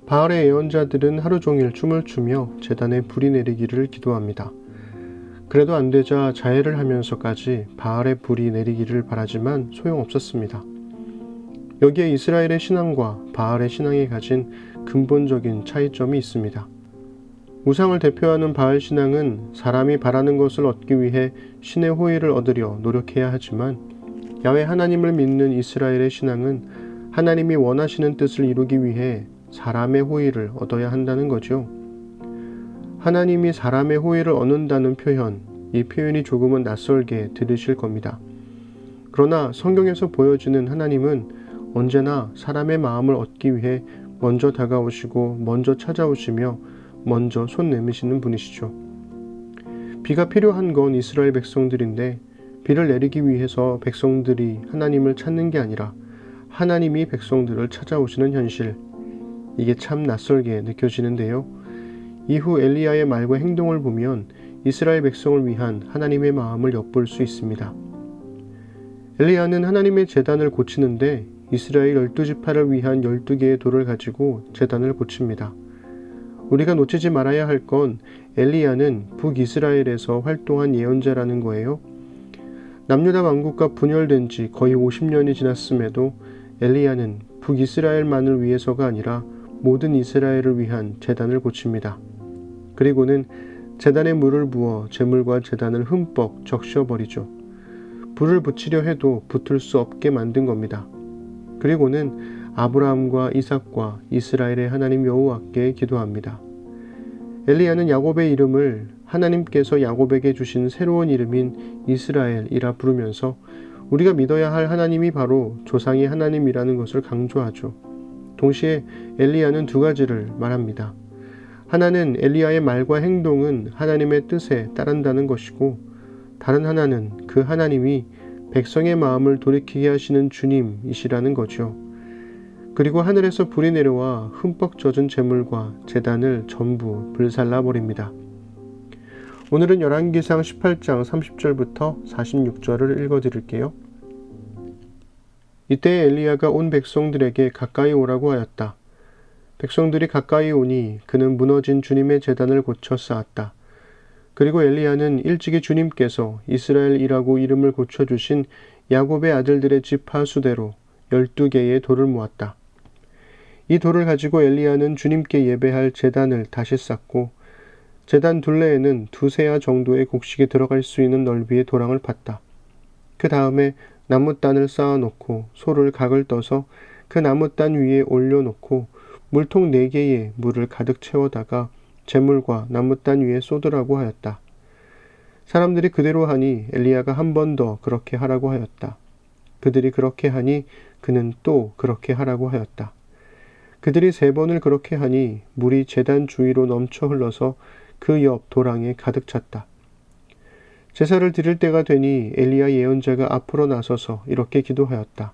바알의 예언자들은 하루 종일 춤을 추며 제단에 불이 내리기를 기도합니다. 그래도 안 되자 자해를 하면서까지 바알의 불이 내리기를 바라지만 소용없었습니다. 여기에 이스라엘의 신앙과 바알의 신앙이 가진 근본적인 차이점이 있습니다. 우상을 대표하는 바알 신앙은 사람이 바라는 것을 얻기 위해 신의 호의를 얻으려 노력해야 하지만, 야훼 하나님을 믿는 이스라엘의 신앙은 하나님이 원하시는 뜻을 이루기 위해 사람의 호의를 얻어야 한다는 거죠. 하나님이 사람의 호의를 얻는다는 표현, 이 표현이 조금은 낯설게 들으실 겁니다. 그러나 성경에서 보여주는 하나님은 언제나 사람의 마음을 얻기 위해 먼저 다가오시고 먼저 찾아오시며 먼저 손 내미시는 분이시죠. 비가 필요한 건 이스라엘 백성들인데, 비를 내리기 위해서 백성들이 하나님을 찾는 게 아니라 하나님이 백성들을 찾아오시는 현실, 이게 참 낯설게 느껴지는데요. 이후 엘리야의 말과 행동을 보면 이스라엘 백성을 위한 하나님의 마음을 엿볼 수 있습니다. 엘리야는 하나님의 제단을 고치는데 이스라엘 12지파를 위한 12개의 돌을 가지고 제단을 고칩니다. 우리가 놓치지 말아야 할 건 엘리야는 북이스라엘에서 활동한 예언자라는 거예요. 남유다 왕국과 분열된 지 거의 50년이 지났음에도 엘리야는 북이스라엘만을 위해서가 아니라 모든 이스라엘을 위한 제단을 고칩니다. 그리고는 제단에 물을 부어 제물과 제단을 흠뻑 적셔버리죠. 불을 붙이려 해도 붙을 수 없게 만든 겁니다. 그리고는 아브라함과 이삭과 이스라엘의 하나님 여호와께 기도합니다. 엘리야는 야곱의 이름을 하나님께서 야곱에게 주신 새로운 이름인 이스라엘이라 부르면서 우리가 믿어야 할 하나님이 바로 조상의 하나님이라는 것을 강조하죠. 동시에 엘리야는 두 가지를 말합니다. 하나는 엘리야의 말과 행동은 하나님의 뜻에 따른다는 것이고, 다른 하나는 그 하나님이 백성의 마음을 돌이키게 하시는 주님이시라는 거죠. 그리고 하늘에서 불이 내려와 흠뻑 젖은 제물과 제단을 전부 불살라버립니다. 오늘은 열왕기상 18장 30절부터 46절을 읽어드릴게요. 이때 엘리야가 온 백성들에게 가까이 오라고 하였다. 백성들이 가까이 오니 그는 무너진 주님의 제단을 고쳐 쌓았다. 그리고 엘리야는 일찍이 주님께서 이스라엘이라고 이름을 고쳐주신 야곱의 아들들의 지파 수대로 12개의 돌을 모았다. 이 돌을 가지고 엘리야는 주님께 예배할 제단을 다시 쌓고, 제단 둘레에는 2세아 정도의 곡식이 들어갈 수 있는 넓이의 도랑을 팠다. 그 다음에 나무단을 쌓아놓고 소를 각을 떠서 그 나무단 위에 올려놓고 물통 4개에 물을 가득 채워다가 제물과 나무단 위에 쏟으라고 하였다. 사람들이 그대로 하니 엘리야가 한 번 더 그렇게 하라고 하였다. 그들이 그렇게 하니 그는 또 그렇게 하라고 하였다. 그들이 3번을 그렇게 하니 물이 제단 주위로 넘쳐 흘러서 그 옆 도랑에 가득 찼다. 제사를 드릴 때가 되니 엘리야 예언자가 앞으로 나서서 이렇게 기도하였다.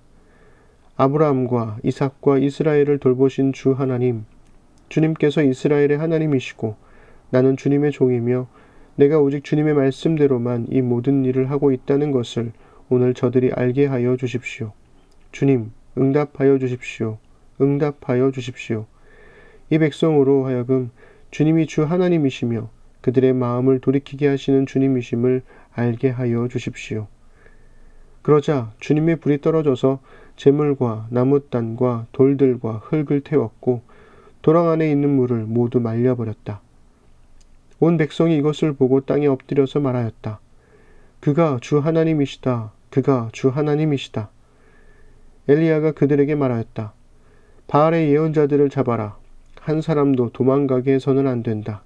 아브라함과 이삭과 이스라엘을 돌보신 주 하나님, 주님께서 이스라엘의 하나님이시고 나는 주님의 종이며 내가 오직 주님의 말씀대로만 이 모든 일을 하고 있다는 것을 오늘 저들이 알게 하여 주십시오. 주님, 응답하여 주십시오. 응답하여 주십시오. 이 백성으로 하여금 주님이 주 하나님이시며 그들의 마음을 돌이키게 하시는 주님이심을 알게 하여 주십시오. 그러자 주님의 불이 떨어져서 제물과 나무단과 돌들과 흙을 태웠고 도랑 안에 있는 물을 모두 말려버렸다. 온 백성이 이것을 보고 땅에 엎드려서 말하였다. 그가 주 하나님이시다. 그가 주 하나님이시다. 엘리야가 그들에게 말하였다. 바알의 예언자들을 잡아라. 한 사람도 도망가게 해서는 안 된다.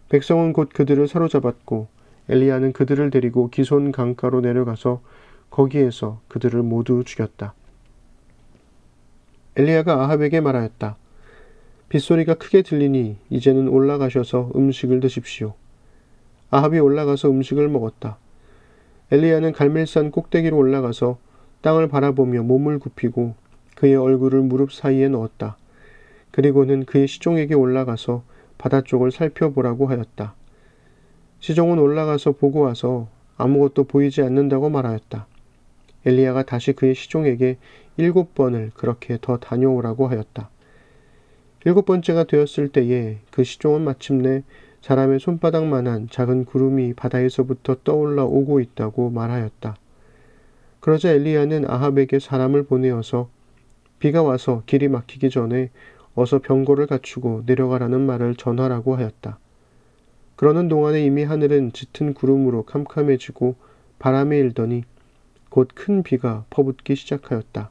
백성은 곧 그들을 사로잡았고 엘리야는 그들을 데리고 기손 강가로 내려가서 거기에서 그들을 모두 죽였다. 엘리야가 아합에게 말하였다. 빗소리가 크게 들리니 이제는 올라가셔서 음식을 드십시오. 아합이 올라가서 음식을 먹었다. 엘리야는 갈멜산 꼭대기로 올라가서 땅을 바라보며 몸을 굽히고 그의 얼굴을 무릎 사이에 넣었다. 그리고는 그의 시종에게 올라가서 바다 쪽을 살펴보라고 하였다. 시종은 올라가서 보고 와서 아무것도 보이지 않는다고 말하였다. 엘리야가 다시 그의 시종에게 7번을 그렇게 더 다녀오라고 하였다. 7번째가 되었을 때에 그 시종은 마침내 사람의 손바닥만한 작은 구름이 바다에서부터 떠올라 오고 있다고 말하였다. 그러자 엘리야는 아합에게 사람을 보내어서 비가 와서 길이 막히기 전에 어서 병거를 갖추고 내려가라는 말을 전하라고 하였다. 그러는 동안에 이미 하늘은 짙은 구름으로 캄캄해지고 바람에 일더니 곧 큰 비가 퍼붓기 시작하였다.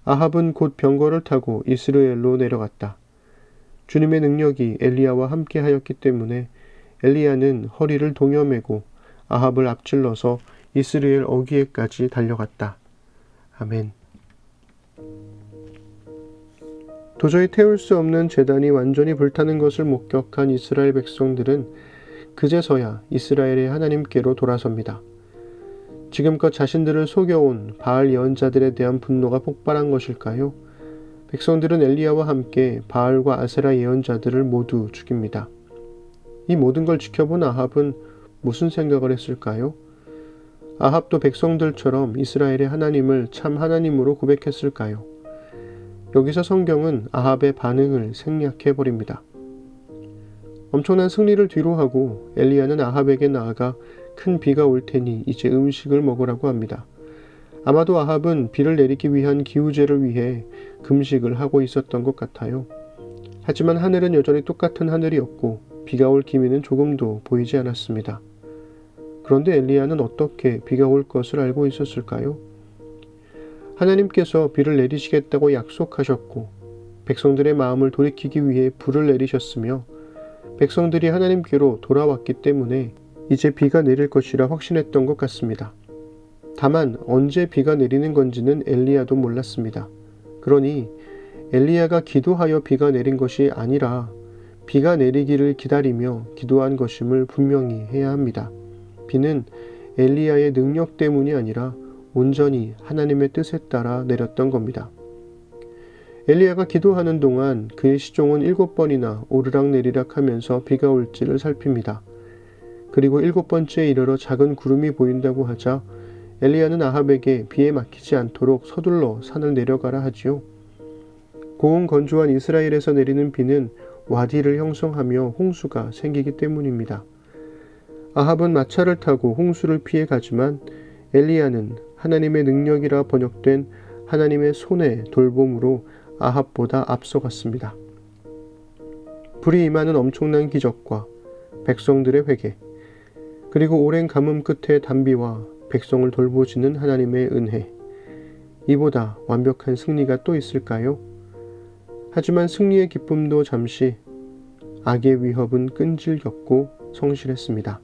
아합은 곧 병거를 타고 이스라엘로 내려갔다. 주님의 능력이 엘리야와 함께 하였기 때문에 엘리야는 허리를 동여매고 아합을 앞질러서 이스라엘 어귀에까지 달려갔다. 아멘. 도저히 태울 수 없는 제단이 완전히 불타는 것을 목격한 이스라엘 백성들은 그제서야 이스라엘의 하나님께로 돌아섭니다. 지금껏 자신들을 속여온 바알 예언자들에 대한 분노가 폭발한 것일까요? 백성들은 엘리야와 함께 바알과 아세라 예언자들을 모두 죽입니다. 이 모든 걸 지켜본 아합은 무슨 생각을 했을까요? 아합도 백성들처럼 이스라엘의 하나님을 참 하나님으로 고백했을까요? 여기서 성경은 아합의 반응을 생략해버립니다. 엄청난 승리를 뒤로하고 엘리야는 아합에게 나아가 큰 비가 올 테니 이제 음식을 먹으라고 합니다. 아마도 아합은 비를 내리기 위한 기우제를 위해 금식을 하고 있었던 것 같아요. 하지만 하늘은 여전히 똑같은 하늘이었고 비가 올 기미는 조금도 보이지 않았습니다. 그런데 엘리야는 어떻게 비가 올 것을 알고 있었을까요? 하나님께서 비를 내리시겠다고 약속하셨고 백성들의 마음을 돌이키기 위해 불을 내리셨으며 백성들이 하나님께로 돌아왔기 때문에 이제 비가 내릴 것이라 확신했던 것 같습니다. 다만 언제 비가 내리는 건지는 엘리야도 몰랐습니다. 그러니 엘리야가 기도하여 비가 내린 것이 아니라 비가 내리기를 기다리며 기도한 것임을 분명히 해야 합니다. 비는 엘리야의 능력 때문이 아니라 온전히 하나님의 뜻에 따라 내렸던 겁니다. 엘리야가 기도하는 동안 그의 시종은 7번이나 오르락내리락 하면서 비가 올지를 살핍니다. 그리고 7번째에 이르러 작은 구름이 보인다고 하자 엘리야는 아합에게 비에 막히지 않도록 서둘러 산을 내려가라 하지요. 고온 건조한 이스라엘에서 내리는 비는 와디를 형성하며 홍수가 생기기 때문입니다. 아합은 마차를 타고 홍수를 피해 가지만 엘리야는 하나님의 능력이라 번역된 하나님의 손의 돌봄으로 아합보다 앞서갔습니다. 불이 임하는 엄청난 기적과 백성들의 회개, 그리고 오랜 가뭄 끝에 단비와 백성을 돌보시는 하나님의 은혜, 이보다 완벽한 승리가 또 있을까요? 하지만 승리의 기쁨도 잠시, 악의 위협은 끈질겼고 성실했습니다.